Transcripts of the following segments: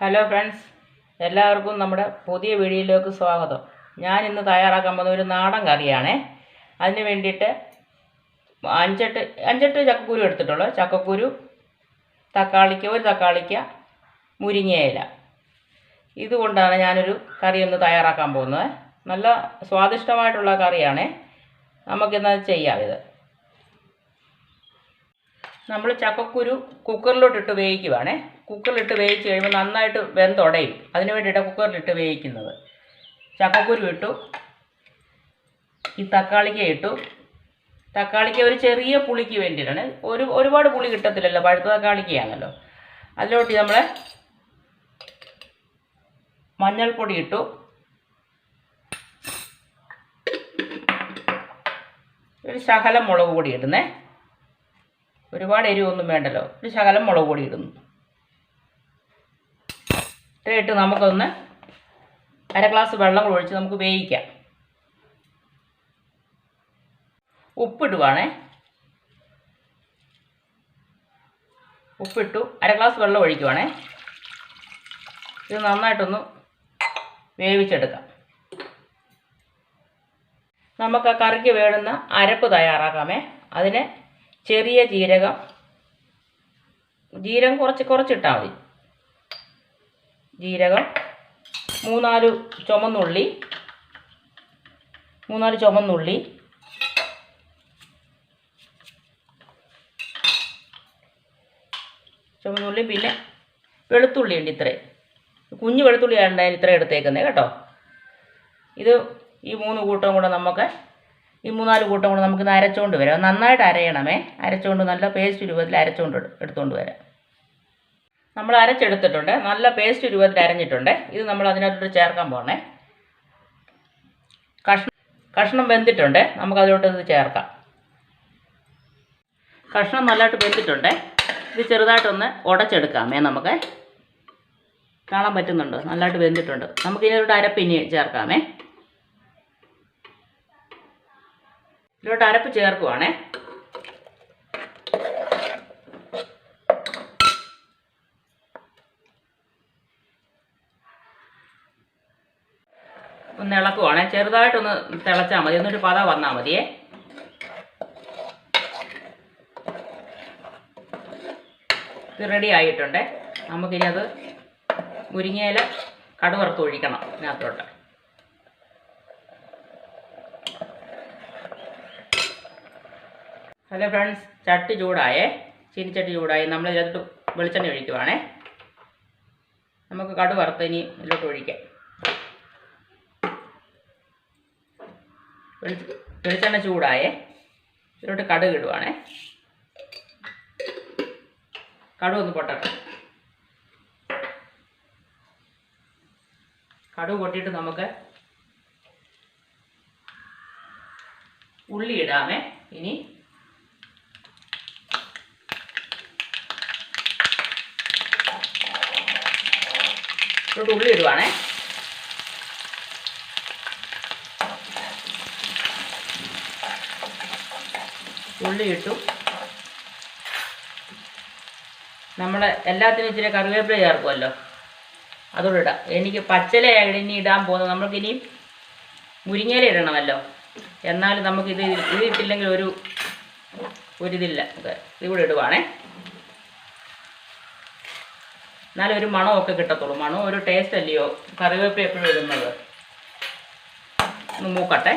Hello friends, എല്ലാവർക്കും നമ്മുടെ പുതിയ വീഡിയോയിലേക്ക് സ്വാഗതം. ഞാൻ ഇന്ന് തയ്യാറാക്കാൻ പോകുന്ന ഒരു നാടൻ കറിയാണേ. അതിന് വേണ്ടിയിട്ട് അഞ്ചെട്ട് ചക്കക്കുരു എടുത്തിട്ടുള്ളൂ. ചക്കക്കുരു, ഒരു തക്കാളിക്ക, മുരിങ്ങയില. ഇതുകൊണ്ടാണ് ഞാനൊരു കറി ഒന്ന് തയ്യാറാക്കാൻ പോകുന്നത്. നല്ല സ്വാദിഷ്ടമായിട്ടുള്ള കറിയാണേ. നമുക്കിന്നത് ചെയ്യാം. നമ്മൾ ചക്കക്കുരു കുക്കറിലോട്ടിട്ട് വേവിക്കുവാണേ. കുക്കറിലിട്ട് വേവിച്ച് കഴിയുമ്പോൾ നന്നായിട്ട് വെന്തുടയും. അതിന് വേണ്ടിയിട്ടാണ് കുക്കറിലിട്ട് വേവിക്കുന്നത്. ചക്കക്കുരു ഇട്ടു, ഈ തക്കാളിക്ക ഇട്ടു. തക്കാളിക്ക ഒരു ചെറിയ പുളിക്ക് വേണ്ടിയിട്ടാണ്. ഒരുപാട് പുളി കിട്ടത്തില്ലല്ലോ, പഴുത്ത തക്കാളിക്കയാണല്ലോ. അതിലോട്ട് നമ്മൾ മഞ്ഞൾപ്പൊടി ഇട്ടു, ഒരു ശകലം മുളക് പൊടി ഇടുന്നേ. ഒരുപാട് എരിവൊന്നും വേണ്ടല്ലോ, ഒരു ശകലം മുളക് പൊടി ഇടുന്നു. ഇട്ട് നമുക്കൊന്ന് അര ഗ്ലാസ് വെള്ളം ഒഴിച്ച് നമുക്ക് വേവിക്കാം. ഉപ്പിടുവാണേ. ഉപ്പിട്ടു, അര ഗ്ലാസ് വെള്ളം ഒഴിക്കുവാണേ. ഇത് നന്നായിട്ടൊന്ന് വേവിച്ചെടുക്കാം. നമുക്ക് ആ കറിക്ക് വേണ്ടുന്ന അരപ്പ് തയ്യാറാക്കാമേ. അതിന് ചെറിയ ജീരകം കുറച്ചിട്ടാൽ മതി. ജീരകം, മൂന്നാല് ചുമന്നുള്ളി, പിന്നെ വെളുത്തുള്ളി ഉണ്ട് ഇത്രയും. കുഞ്ഞു വെളുത്തുള്ളി ആയതുകൊണ്ടാണ് ഇത്രയും എടുത്തേക്കുന്നത് കേട്ടോ. ഈ മൂന്നാല് കൂട്ടം കൂടെ നമുക്ക് അരച്ചുകൊണ്ട് വരാം. നന്നായിട്ട് അരയണമേ. അരച്ചുകൊണ്ട് നല്ല പേസ്റ്റ് രൂപത്തിൽ അരച്ചുകൊണ്ട് എടുത്തുകൊണ്ട് വരാം. നമ്മൾ അരച്ചെടുത്തിട്ടുണ്ട്, നല്ല പേസ്റ്റ് രൂപത്തിൽ അരഞ്ഞിട്ടുണ്ട്. ഇത് നമ്മൾ അതിനകത്തോട്ട് ചേർക്കാൻ പോകണേ. കഷ്ണം വെന്തിട്ടുണ്ട്, നമുക്കതിലോട്ട് ഇത് ചേർക്കാം. കഷ്ണം നല്ലതായിട്ട് വെന്തിട്ടുണ്ട്. ഇത് ചെറുതായിട്ടൊന്ന് ഉടച്ചെടുക്കാമേ. നമുക്ക് കാണാൻ പറ്റുന്നുണ്ട്, നല്ലതായിട്ട് വെന്തിട്ടുണ്ട്. നമുക്ക് ഇതിലോട്ട് അരപ്പ് ഇനി ചേർക്കാമേ. ഇതിലോട്ട് അരപ്പ് ചേർക്കുവാണേ. ഒന്ന് ഇളക്കുവാണേ. ചെറുതായിട്ടൊന്ന് തിളച്ചാൽ മതി, എന്നൊരു പത വന്നാൽ മതിയേ. ഇത് റെഡി ആയിട്ടുണ്ട്. നമുക്കിനി അത് മുരിങ്ങയില കടുവറുത്ത് ഒഴിക്കണം ഇതിനകത്തോട്ട്. ഹലോ ഫ്രണ്ട്സ്, ചട്ടി ചൂടായേ. ചീനിച്ചട്ടി ചൂടായി. നമ്മൾ ഇതിനകത്ത് വെളിച്ചെണ്ണ ഒഴിക്കുവാണേ. നമുക്ക് കടുവറുത്ത് ഇനി ഇതിലോട്ട് ഒഴിക്കാം. വെളിച്ചെണ്ണ ചൂടായേ. ഇതിലോട്ട് കടുക് ഇടുവാണേ. കടുക് ഒന്ന് പൊട്ടട്ടെ. കടുക് പൊട്ടിയിട്ട് നമുക്ക് ഉള്ളി ഇടാമേ. ഇനി ഇതിലോട്ട് ഉള്ളി ഇടുവാണേ. ഉള്ളി ഇട്ടു. നമ്മൾ എല്ലാത്തിനും ഇച്ചിരി കറിവേപ്പില ചേർക്കുമല്ലോ, അതോടെ ഇടാം. എനിക്ക് പച്ചിലയാണ് ഇനി ഇടാൻ പോകുന്നത്. നമുക്കിനി മുരിങ്ങയില ഇടണമല്ലോ. എന്നാലും നമുക്കിത് ഇട്ടില്ലെങ്കിൽ ഒരിതില്ല. ഇതിവിടെ ഇടുവാണേ. എന്നാലും ഒരു മണമൊക്കെ കിട്ടത്തുള്ളൂ. മണം ഒരു ടേസ്റ്റ് അല്ലയോ കറിവേപ്പില എപ്പോഴും ഇടുന്നത്. ഒന്ന് മൂക്കട്ടെ.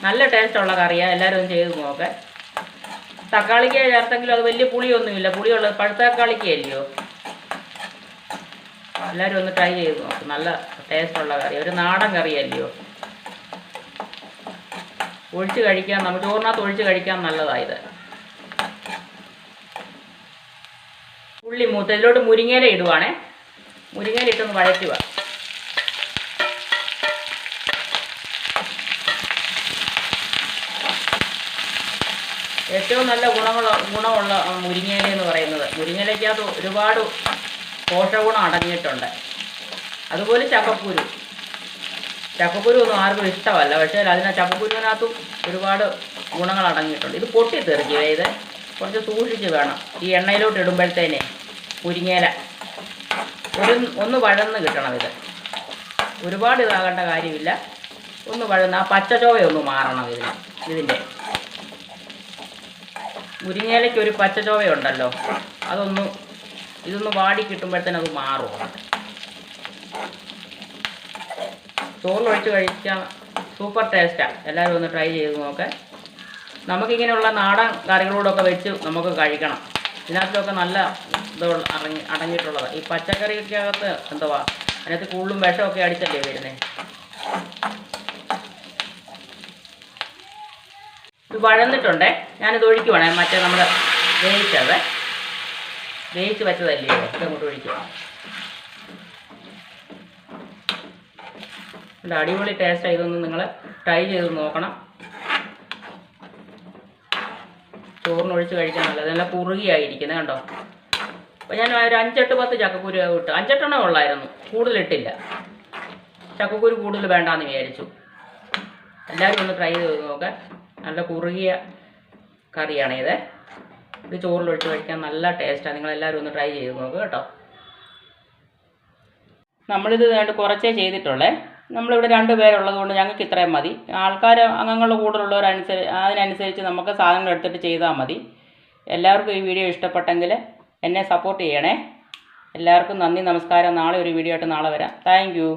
നല്ല ടേസ്റ്റുള്ള കറിയാണ്. എല്ലാവരും ഒന്ന് ചെയ്ത് നോക്കെ. തക്കാളിക്ക ചേർത്തെങ്കിലും അത് വലിയ പുളിയൊന്നുമില്ല. പുളിയുള്ളത് പഴുത്ത തക്കാളിക്കല്ലയോ. എല്ലാവരും ഒന്ന് ട്രൈ ചെയ്ത് നോക്കും. നല്ല ടേസ്റ്റുള്ള കറി, ഒരു നാടൻ കറിയല്ലയോ. ഒഴിച്ച് കഴിക്കാൻ, നമുക്ക് ചോറിനകത്ത് ഒഴിച്ച് കഴിക്കാൻ നല്ലതായത്. ഉള്ളി മൂത്ത് ഇതിലോട്ട് മുരിങ്ങയില ഇടുവാണേ. മുരിങ്ങയില ഇട്ടൊന്ന് വഴറ്റുക. ഏറ്റവും നല്ല ഗുണമുള്ള മുരിങ്ങയില എന്ന് പറയുന്നത്. മുരിങ്ങയിലയ്ക്കകത്ത് ഒരുപാട് പോഷകഗുണം അടങ്ങിയിട്ടുണ്ട്. അതുപോലെ ചക്കക്കുരു ഒന്നും ആർക്കും ഇഷ്ടമല്ല. പക്ഷേ ചക്കക്കുരുവിനകത്തും ഒരുപാട് ഗുണങ്ങൾ അടങ്ങിയിട്ടുണ്ട്. ഇത് പൊട്ടിത്തെറിക്കുക. ഇത് കുറച്ച് സൂക്ഷിച്ച് വേണം ഈ എണ്ണയിലോട്ട് ഇടുമ്പോഴത്തേനെ. മുരിങ്ങയില ഒന്ന് വഴന്ന് കിട്ടണം. ഇത് ഒരുപാട് ഇതാകേണ്ട കാര്യമില്ല. ഒന്ന് വഴന്ന് ആ പച്ചച്ചോവയൊന്ന് മാറണം. ഇതിൻ്റെ മുരിങ്ങയിലയ്ക്ക് ഒരു പച്ചച്ചോവയുണ്ടല്ലോ, ഇതൊന്ന് വാടി കിട്ടുമ്പോഴത്തേനും അത് മാറും. ചോറിലൊഴിച്ച് കഴിക്കാൻ സൂപ്പർ ടേസ്റ്റാണ്. എല്ലാവരും ഒന്ന് ട്രൈ ചെയ്ത് നോക്കാം. നമുക്കിങ്ങനെയുള്ള നാടൻ കറികളോടൊക്കെ വെച്ച് നമുക്ക് കഴിക്കണം. ഇതിനകത്തൊക്കെ നല്ല അടങ്ങിയിട്ടുള്ളത്. ഈ പച്ചക്കറിക്കകത്ത് എന്തുവാ, അതിനകത്ത് കൂടുതലും വിഷമൊക്കെ അടിച്ചല്ലേ വരുന്നത്. ഇത് വഴന്നിട്ടുണ്ടേ. ഞാനിത് ഒഴിക്കുവാണേ. മറ്റേ നമ്മൾ വേവിച്ച് വെച്ചതല്ലേ, ഇതങ്ങോട്ട് ഒഴിക്കുക. അടിപൊളി ടേസ്റ്റാണ്. ഇതൊന്നും നിങ്ങൾ ട്രൈ ചെയ്ത് നോക്കണം. ചോറിനൊഴിച്ച് കഴിക്കാൻ നല്ലത്. നല്ല കുറുകിയായിരിക്കുന്നത് കണ്ടോ. അപ്പോൾ ഞാൻ ഒരു 5-10 ചക്കക്കുരു ഇട്ട്, 5-8 ഉള്ളായിരുന്നു, കൂടുതലിട്ടില്ല. ചക്കക്കുരു കൂടുതൽ വേണ്ടാന്ന് വിചാരിച്ചു. എല്ലാവരും ഒന്ന് ട്രൈ ചെയ്ത് നോക്കാം. നല്ല കുറുകിയ കറിയാണ് ഇത് ചോറിലൊഴിച്ച് കഴിക്കാൻ നല്ല ടേസ്റ്റാണ്. നിങ്ങളെല്ലാവരും ഒന്ന് ട്രൈ ചെയ്ത് നോക്കുക കേട്ടോ. നമ്മളിത് വേണ്ട കുറച്ചേ ചെയ്തിട്ടുള്ളേ. നമ്മളിവിടെ 2 പേരുള്ളത് കൊണ്ട് ഞങ്ങൾക്ക് ഇത്രയും മതി. അംഗങ്ങൾ അതിനനുസരിച്ച് നമുക്ക് സാധനങ്ങൾ എടുത്തിട്ട് ചെയ്താൽ മതി. എല്ലാവർക്കും ഈ വീഡിയോ ഇഷ്ടപ്പെട്ടെങ്കിൽ എന്നെ സപ്പോർട്ട് ചെയ്യണേ. എല്ലാവർക്കും നന്ദി, നമസ്കാരം. നാളെ ഒരു വീഡിയോ ആയിട്ട് നാളെ വരാം. Thank you.